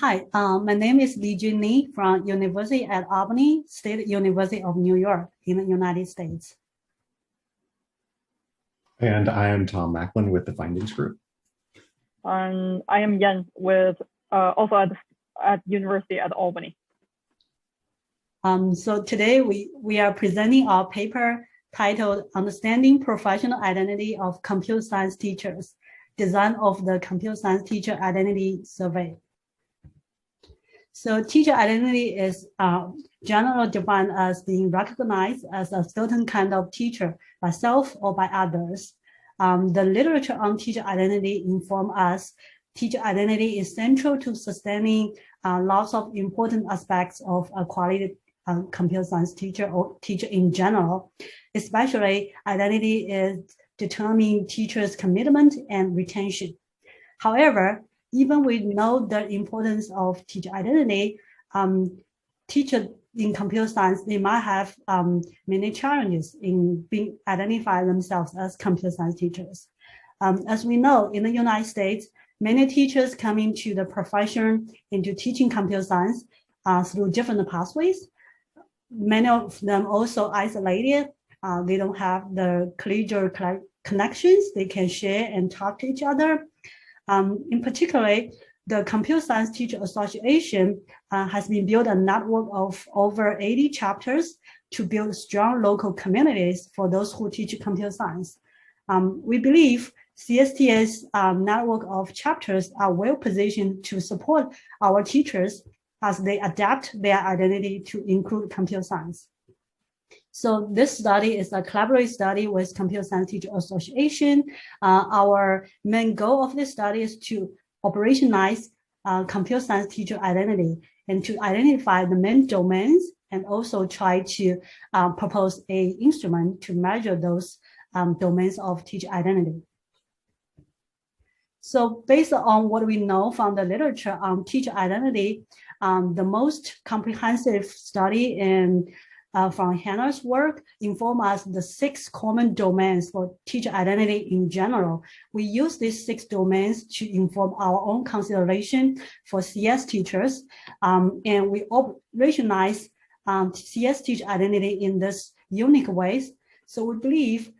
Hi, my name is Li Junli from University at Albany, State University of New York in the United States. And I am Tom Macklin with the Findings Group. And I am Yan with also at University at Albany. So today we are presenting our paper titled Understanding Professional Identity of Computer Science Teachers, Design of the Computer Science Teacher Identity Survey. So teacher identity is generally defined as being recognized as a certain kind of teacher by self or by others. The literature on teacher identity informs us teacher identity is central to sustaining lots of important aspects of a quality computer science teacher or teacher in general. Especially identity is determining teachers' commitment and retention. However, even we know the importance of teacher identity, teachers in computer science, they might have many challenges in being identify themselves as computer science teachers. As we know, in the United States, many teachers come into the profession, into teaching computer science through different pathways. Many of them also isolated. They don't have the collegial connections they can share and talk to each other. In particular, the Computer Science Teacher Association has been built a network of over 80 chapters to build strong local communities for those who teach computer science. We believe CSTA's network of chapters are well positioned to support our teachers as they adapt their identity to include computer science. So this study is a collaborative study with Computer Science Teacher Association. Our main goal of this study is to operationalize computer science teacher identity and to identify the main domains and also try to propose an instrument to measure those domains of teacher identity. So based on what we know from the literature on teacher identity, the most comprehensive study from Hannah's work inform us the 6 common domains for teacher identity in general. We use these 6 domains to inform our own consideration for CS teachers, and we operationalize CS teacher identity in this unique ways. So we believe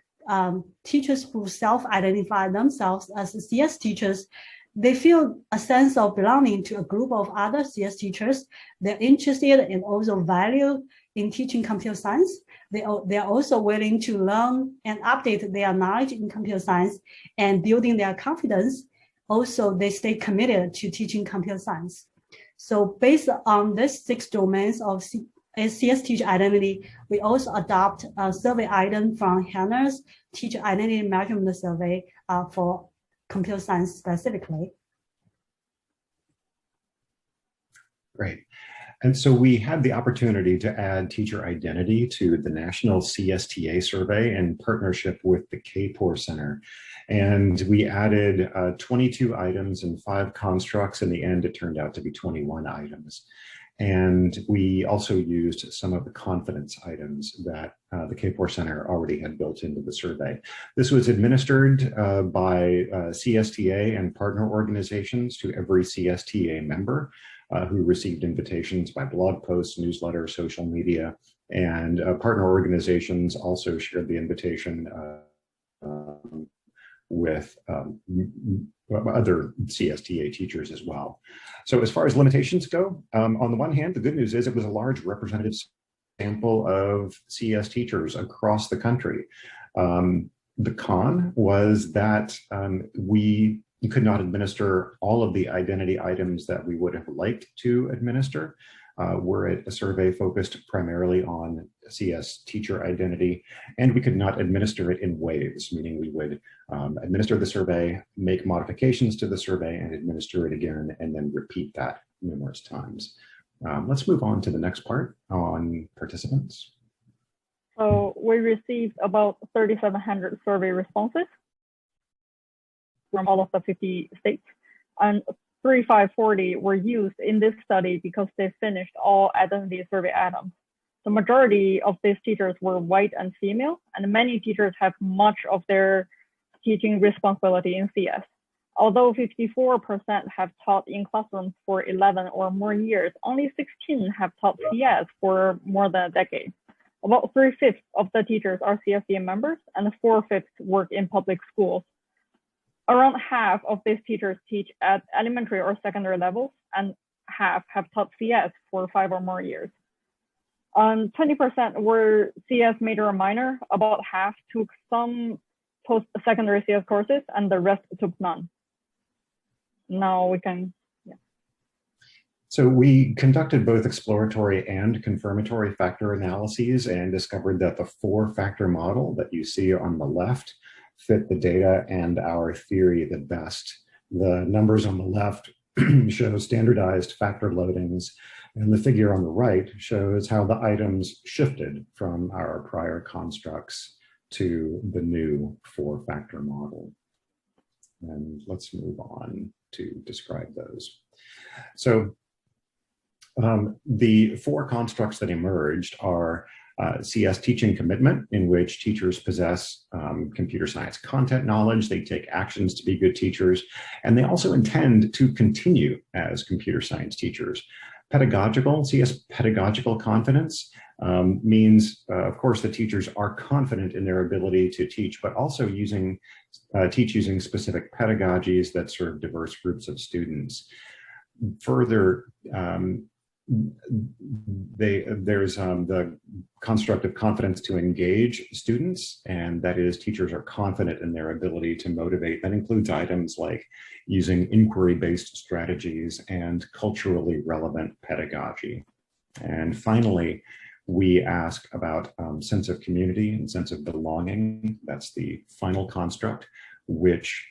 teachers who self-identify themselves as CS teachers, they feel a sense of belonging to a group of other CS teachers. They're interested and also value in teaching computer science. They are also willing to learn and update their knowledge in computer science and building their confidence. Also, they stay committed to teaching computer science. So based on these 6 domains of CS teacher identity, we also adopt a survey item from Hannah's teacher identity measurement survey for computer science specifically. Great. And so we had the opportunity to add teacher identity to the National CSTA survey in partnership with the KPOR Center. And we added 22 items and 5 constructs. In the end, it turned out to be 21 items. And we also used some of the confidence items that the KPOR Center already had built into the survey. This was administered by CSTA and partner organizations to every CSTA member who received invitations by blog posts, newsletter, social media, and partner organizations also shared the invitation with other CSTA teachers as well. So as far as limitations go, on the one hand, the good news is it was a large representative sample of CS teachers across the country. The con was that we could not administer all of the identity items that we would have liked to administer. Were it a survey focused primarily on CS teacher identity, and we could not administer it in waves, meaning we would administer the survey, make modifications to the survey, and administer it again, and then repeat that numerous times. Let's move on to the next part on participants. So we received about 3,700 survey responses from all of the 50 states, and 3,540 were used in this study because they finished all identity survey items. The majority of these teachers were white and female, and many teachers have much of their teaching responsibility in CS. Although 54% have taught in classrooms for 11 or more years, only 16 have taught CS for more than a decade. About 3/5 of the teachers are CSDA members, and 4/5 work in public schools. Around half of these teachers teach at elementary or secondary levels, and half have taught CS for 5 or more years. 20% were CS major or minor, about half took some post-secondary CS courses, and the rest took none. Now we can, yeah. So we conducted both exploratory and confirmatory factor analyses and discovered that the 4-factor model that you see on the left fit the data and our theory the best. The numbers on the left show standardized factor loadings, and the figure on the right shows how the items shifted from our prior constructs to the new 4-factor model. And let's move on to describe those. So the 4 constructs that emerged are CS teaching commitment, in which teachers possess computer science content knowledge, they take actions to be good teachers, and they also intend to continue as computer science teachers. Pedagogical, CS pedagogical confidence means, of course, that teachers are confident in their ability to teach, but also teach using specific pedagogies that serve diverse groups of students. Further, there's the construct of confidence to engage students, and that is teachers are confident in their ability to motivate. That includes items like using inquiry-based strategies and culturally relevant pedagogy. And finally, we ask about sense of community and sense of belonging. That's the final construct, which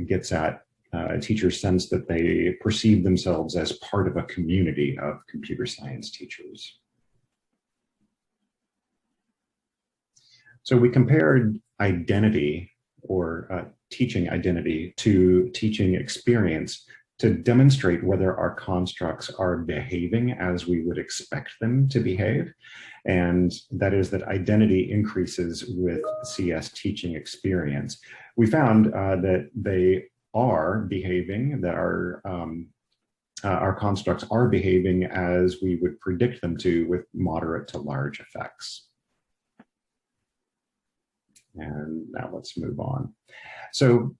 gets at a teacher's sense that they perceive themselves as part of a community of computer science teachers. So we compared identity, or teaching identity, to teaching experience to demonstrate whether our constructs are behaving as we would expect them to behave. And that is that identity increases with CS teaching experience. We found that they are behaving, that our constructs are behaving as we would predict them to, with moderate to large effects. And now let's move on. So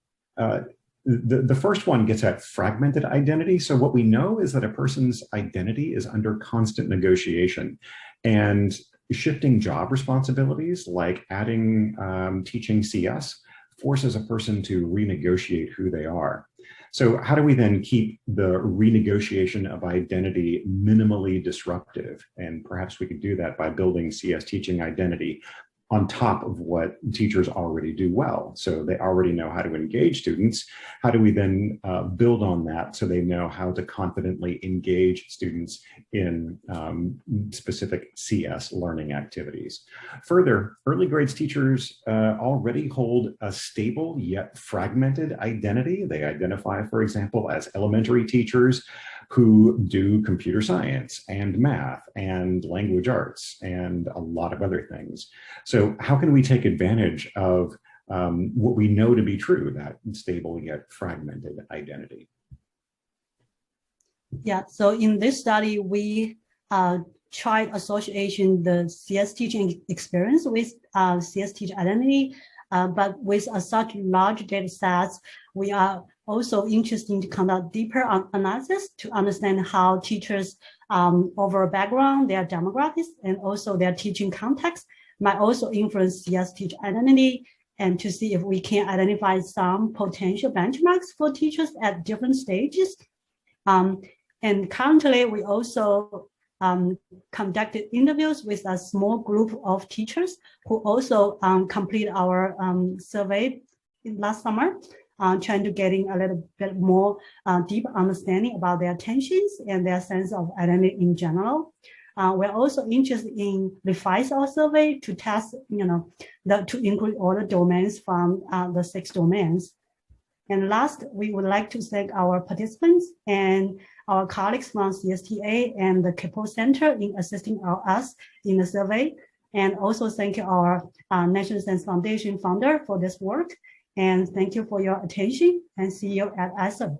the first one gets at fragmented identity. So what we know is that a person's identity is under constant negotiation, and shifting job responsibilities, like adding teaching CS, forces a person to renegotiate who they are. So how do we then keep the renegotiation of identity minimally disruptive? And perhaps we could do that by building CS teaching identity on top of what teachers already do well. So they already know how to engage students. How do we then build on that so they know how to confidently engage students in specific CS learning activities? Further, early grades teachers already hold a stable yet fragmented identity. They identify, for example, as elementary teachers who do computer science and math and language arts and a lot of other things. So how can we take advantage of what we know to be true, that stable yet fragmented identity? Yeah, so in this study, we tried association the CS teaching experience with CS teacher identity, but with such large data sets, we are also interested to conduct deeper analysis to understand how teachers' overall background, their demographics, and also their teaching context might also influence CS teacher identity, and to see if we can identify some potential benchmarks for teachers at different stages. And currently, we also conducted interviews with a small group of teachers who also completed our survey last summer, trying to getting a little bit more deep understanding about their tensions and their sense of identity in general. We're also interested in revise our survey to test, to include all the domains from the 6 domains. And last, we would like to thank our participants and our colleagues from CSTA and the KPO Center in assisting us in the survey. And also thank our National Science Foundation founder for this work. And thank you for your attention, and see you at ASSER.